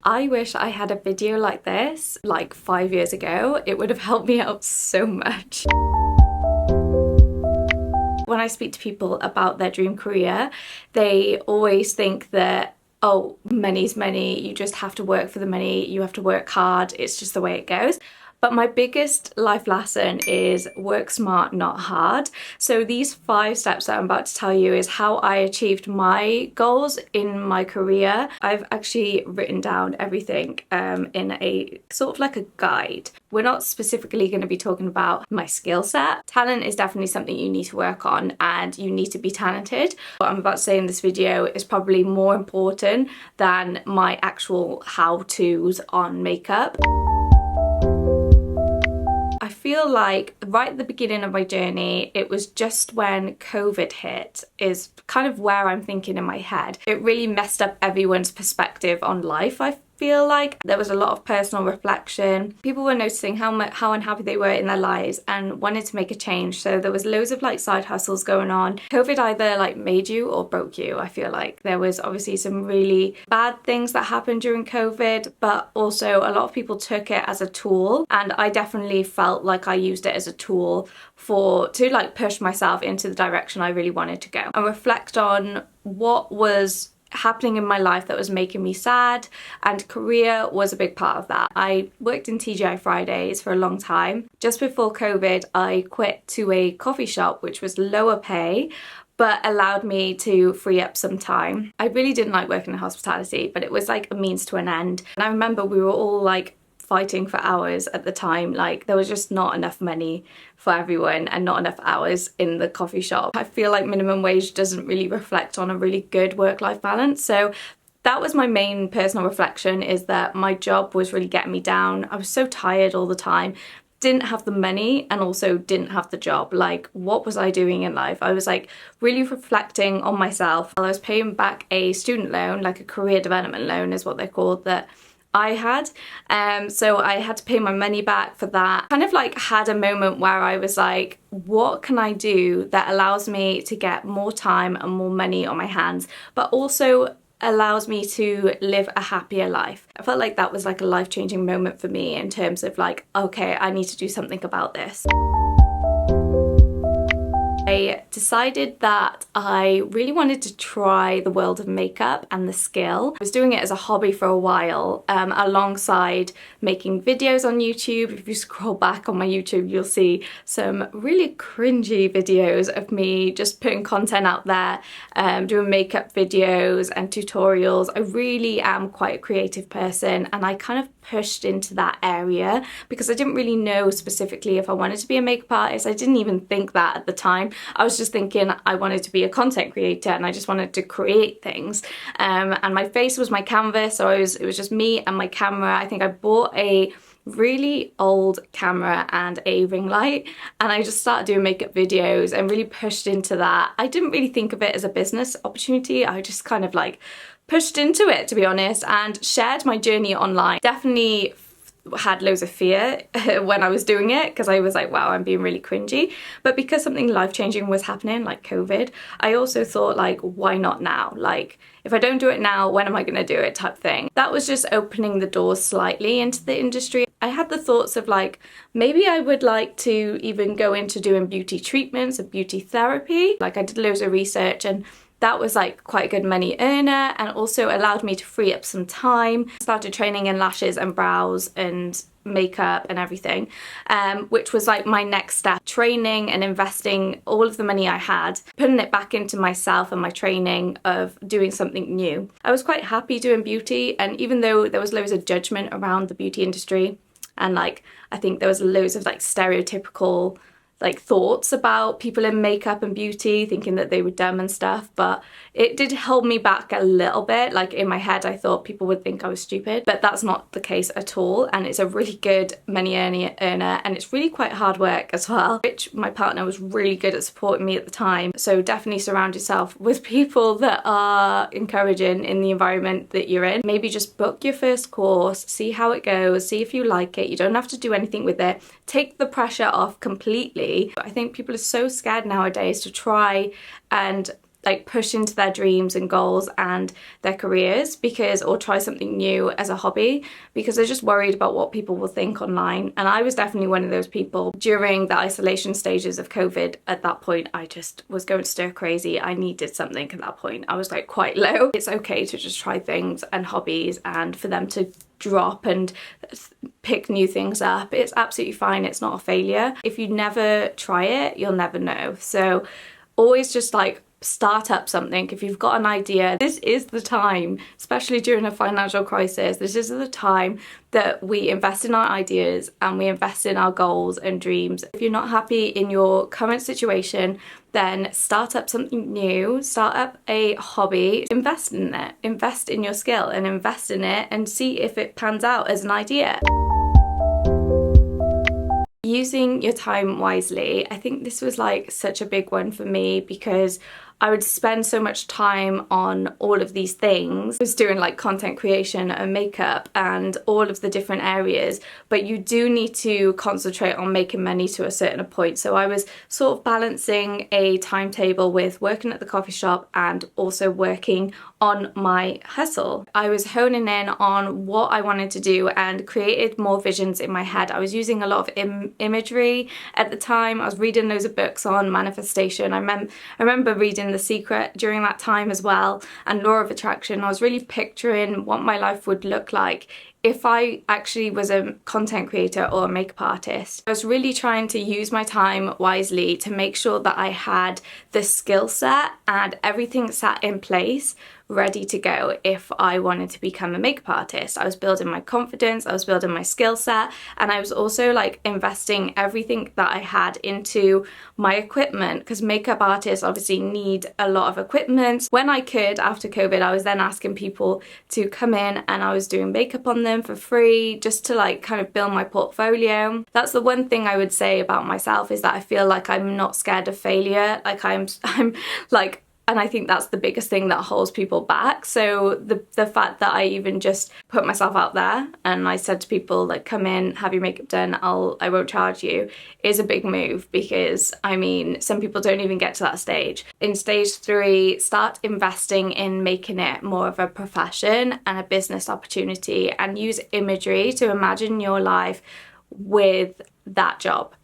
I wish I had a video like this like 5 years ago. It would have helped me out so much. When I speak to people about their dream career, they always think that, oh, money's money, you just have to work for the money, you have to work hard, it's just the way it goes. But my biggest life lesson is work smart, not hard. So these 5 steps that I'm about to tell you is how I achieved my goals in my career. I've actually written down everything in a sort of like a guide. We're not specifically going to be talking about my skill set. Talent is definitely something you need to work on and you need to be talented. What I'm about to say in this video is probably more important than my actual how-tos on makeup. I feel like right at the beginning of my journey, it was just when COVID hit is kind of where I'm thinking in my head. It really messed up everyone's perspective on life, I feel like. There was a lot of personal reflection. People were noticing how unhappy they were in their lives and wanted to make a change. So there was loads of like side hustles going on. COVID either like made you or broke you, I feel like. There was obviously some really bad things that happened during COVID, but also a lot of people took it as a tool, and I definitely felt like I used it as a tool to like push myself into the direction I really wanted to go and reflect on what was happening in my life that was making me sad, and career was a big part of that. I worked in TGI Fridays for a long time. Just before COVID, I quit to a coffee shop which was lower pay but allowed me to free up some time. I really didn't like working in hospitality, but it was like a means to an end. And I remember we were all like fighting for hours at the time. Like there was just not enough money for everyone and not enough hours in the coffee shop. I feel like minimum wage doesn't really reflect on a really good work-life balance. So that was my main personal reflection, is that my job was really getting me down. I was so tired all the time, didn't have the money and also didn't have the job. Like, what was I doing in life? I was like really reflecting on myself. I was paying back a student loan, like a career development loan is what they're called, that I had. So I had to pay my money back for that. Kind of like had a moment where I was like, what can I do that allows me to get more time and more money on my hands, but also allows me to live a happier life? I felt like that was like a life-changing moment for me in terms of like, okay, I need to do something about this. I decided that I really wanted to try the world of makeup and the skill. I was doing it as a hobby for a while, alongside making videos on YouTube. If you scroll back on my YouTube, you'll see some really cringy videos of me just putting content out there, doing makeup videos and tutorials. I really am quite a creative person, and I kind of pushed into that area because I didn't really know specifically if I wanted to be a makeup artist. I didn't even think that at the time. I was just thinking I wanted to be a content creator and I just wanted to create things. And my face was my canvas, so it was just me and my camera. I think I bought a really old camera and a ring light, and I just started doing makeup videos and really pushed into that. I didn't really think of it as a business opportunity. I just kind of like pushed into it, to be honest, and shared my journey online. Definitely had loads of fear when I was doing it because I was like, wow, I'm being really cringy. But because something life-changing was happening, like COVID, I also thought like, why not now? Like, if I don't do it now, when am I gonna do it, type thing. That was just opening the doors slightly into the industry. I had the thoughts of like, maybe I would like to even go into doing beauty treatments and beauty therapy. Like I did loads of research, and that was like quite a good money earner and also allowed me to free up some time. Started training in lashes and brows and makeup and everything, which was like my next step. Training and investing all of the money I had, putting it back into myself and my training of doing something new. I was quite happy doing beauty, and even though there was loads of judgment around the beauty industry, and like I think there was loads of like stereotypical like thoughts about people in makeup and beauty, thinking that they were dumb and stuff, but it did hold me back a little bit. Like in my head I thought people would think I was stupid, but that's not the case at all, and it's a really good money earner, and it's really quite hard work as well, which my partner was really good at supporting me at the time. So definitely surround yourself with people that are encouraging in the environment that you're in. Maybe just book your first course, see how it goes, see if you like it. You don't have to do anything with it. Take the pressure off completely. I think people are so scared nowadays to try and like push into their dreams and goals and their careers, because, or try something new as a hobby, because they're just worried about what people will think online. And I was definitely one of those people during the isolation stages of COVID. At that point, I just was going stir crazy. I needed something at that point. I was like quite low. It's okay to just try things and hobbies, and for them to drop and pick new things up. It's absolutely fine. It's not a failure. If you never try it, you'll never know. So always just like start up something. If you've got an idea, this is the time, especially during a financial crisis, this is the time that we invest in our ideas and we invest in our goals and dreams. If you're not happy in your current situation, then start up something new, start up a hobby, invest in it, invest in your skill and invest in it and see if it pans out as an idea. Using your time wisely, I think this was like such a big one for me, because I would spend so much time on all of these things. I was doing like content creation and makeup and all of the different areas, but you do need to concentrate on making money to a certain point. So I was sort of balancing a timetable with working at the coffee shop and also working on my hustle. I was honing in on what I wanted to do and created more visions in my head. I was using a lot of imagery at the time. I was reading loads of books on manifestation. I remember reading The Secret during that time as well, and Law of Attraction. I was really picturing what my life would look like if I actually was a content creator or a makeup artist. I was really trying to use my time wisely to make sure that I had the skill set and everything sat in place ready to go if I wanted to become a makeup artist. I was building my confidence, I was building my skill set, and I was also like investing everything that I had into my equipment, because makeup artists obviously need a lot of equipment. When I could, after COVID, I was then asking people to come in and I was doing makeup on them for free, just to like kind of build my portfolio. That's the one thing I would say about myself, is that I feel like I'm not scared of failure. Like I'm like, and I think that's the biggest thing that holds people back. So the fact that I even just put myself out there and I said to people like, come in, have your makeup done, I won't charge you, is a big move, because I mean, some people don't even get to that stage. In stage 3, start investing in making it more of a profession and a business opportunity, and use imagery to imagine your life with that job.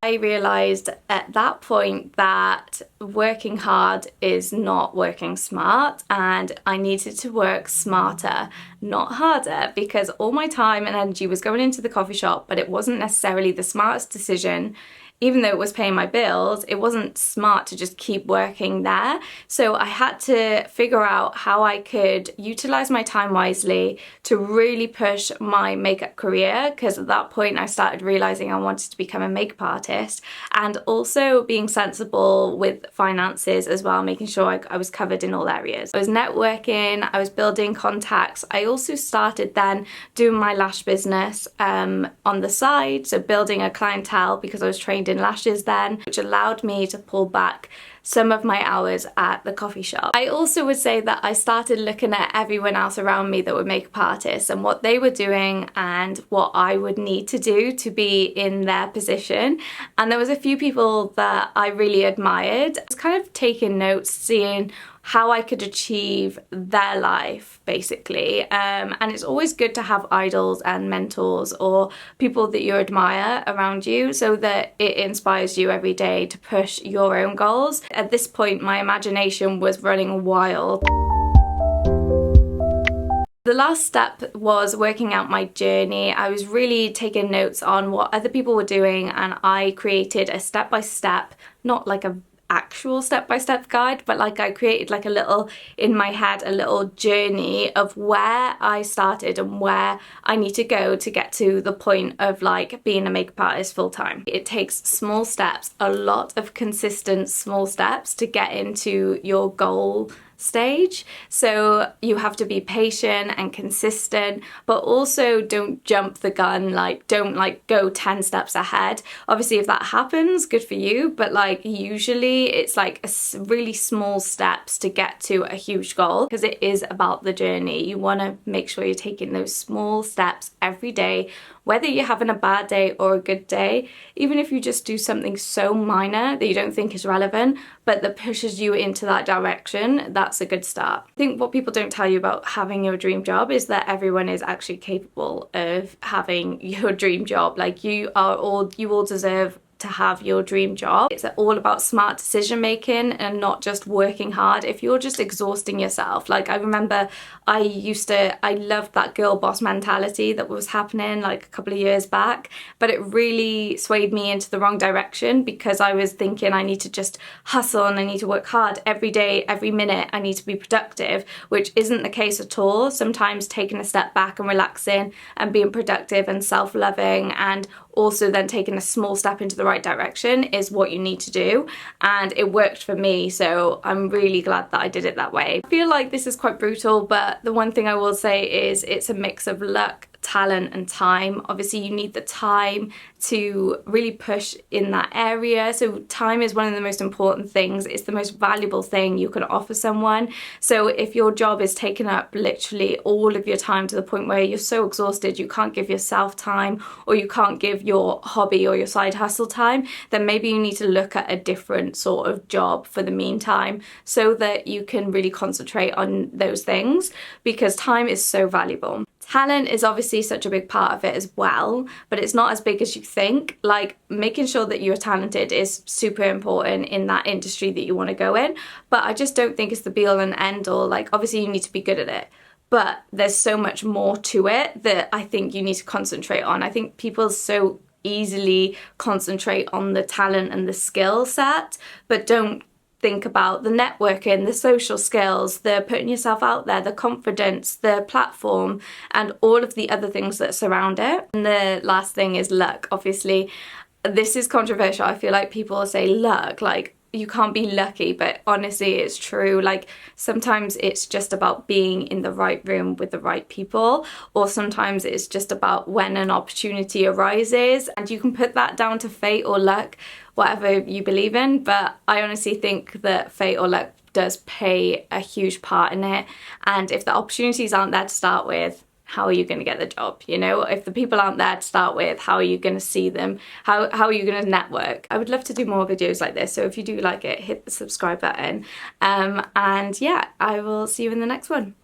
I realised at that point that working hard is not working smart, and I needed to work smarter, not harder, because all my time and energy was going into the coffee shop, but it wasn't necessarily the smartest decision. Even though it was paying my bills, it wasn't smart to just keep working there. So I had to figure out how I could utilize my time wisely to really push my makeup career, because at that point I started realizing I wanted to become a makeup artist, and also being sensible with finances as well, making sure I was covered in all areas. I was networking, I was building contacts. I also started then doing my lash business on the side, so building a clientele, because I was trained in lashes then, which allowed me to pull back some of my hours at the coffee shop. I also would say that I started looking at everyone else around me that were makeup artists and what they were doing and what I would need to do to be in their position. And there was a few people that I really admired. I was kind of taking notes, seeing how I could achieve their life, basically. And it's always good to have idols and mentors or people that you admire around you, so that it inspires you every day to push your own goals. At this point, my imagination was running wild. The last step was working out my journey. I was really taking notes on what other people were doing, and I created a step-by-step, not like a actual step-by-step guide, but like I created like a little, in my head, a little journey of where I started and where I need to go to get to the point of like being a makeup artist full-time. It takes small steps, a lot of consistent small steps to get into your goal stage. So you have to be patient and consistent, but also don't jump the gun, like don't like go 10 steps ahead. Obviously if that happens, good for you, but like usually it's like a really small steps to get to a huge goal, because it is about the journey. You want to make sure you're taking those small steps every day, whether you're having a bad day or a good day, even if you just do something so minor that you don't think is relevant, but that pushes you into that direction, that's a good start. I think what people don't tell you about having your dream job is that everyone is actually capable of having your dream job. Like you all deserve to have your dream job. It's all about smart decision making and not just working hard. If you're just exhausting yourself, like I remember I loved that girl boss mentality that was happening like a couple of years back, but it really swayed me into the wrong direction because I was thinking I need to just hustle and I need to work hard every day, every minute, I need to be productive, which isn't the case at all. Sometimes taking a step back and relaxing and being productive and self-loving and also then taking a small step into the right direction is what you need to do, and it worked for me, so I'm really glad that I did it that way. I feel like this is quite brutal, but the one thing I will say is it's a mix of luck, talent and time. Obviously you need the time to really push in that area, so time is one of the most important things. It's the most valuable thing you can offer someone. So if your job is taking up literally all of your time to the point where you're so exhausted you can't give yourself time, or you can't give your hobby or your side hustle time, then maybe you need to look at a different sort of job for the meantime so that you can really concentrate on those things, because time is so valuable. Talent is obviously such a big part of it as well, but it's not as big as you think. Like making sure that you're talented is super important in that industry that you want to go in, but I just don't think it's the be all and end all. Like obviously you need to be good at it, but there's so much more to it that I think you need to concentrate on. I think people so easily concentrate on the talent and the skill set, but don't think about the networking, the social skills, the putting yourself out there, the confidence, the platform, and all of the other things that surround it. And the last thing is luck. Obviously, this is controversial. I feel like people say luck, like you can't be lucky, but honestly it's true. Like sometimes it's just about being in the right room with the right people, or sometimes it's just about when an opportunity arises, and you can put that down to fate or luck, whatever you believe in, but I honestly think that fate or luck does play a huge part in it. And if the opportunities aren't there to start with, how are you going to get the job? You know, if the people aren't there to start with, how are you going to see them? How are you going to network? I would love to do more videos like this, so if you do like it, hit the subscribe button. And yeah, I will see you in the next one.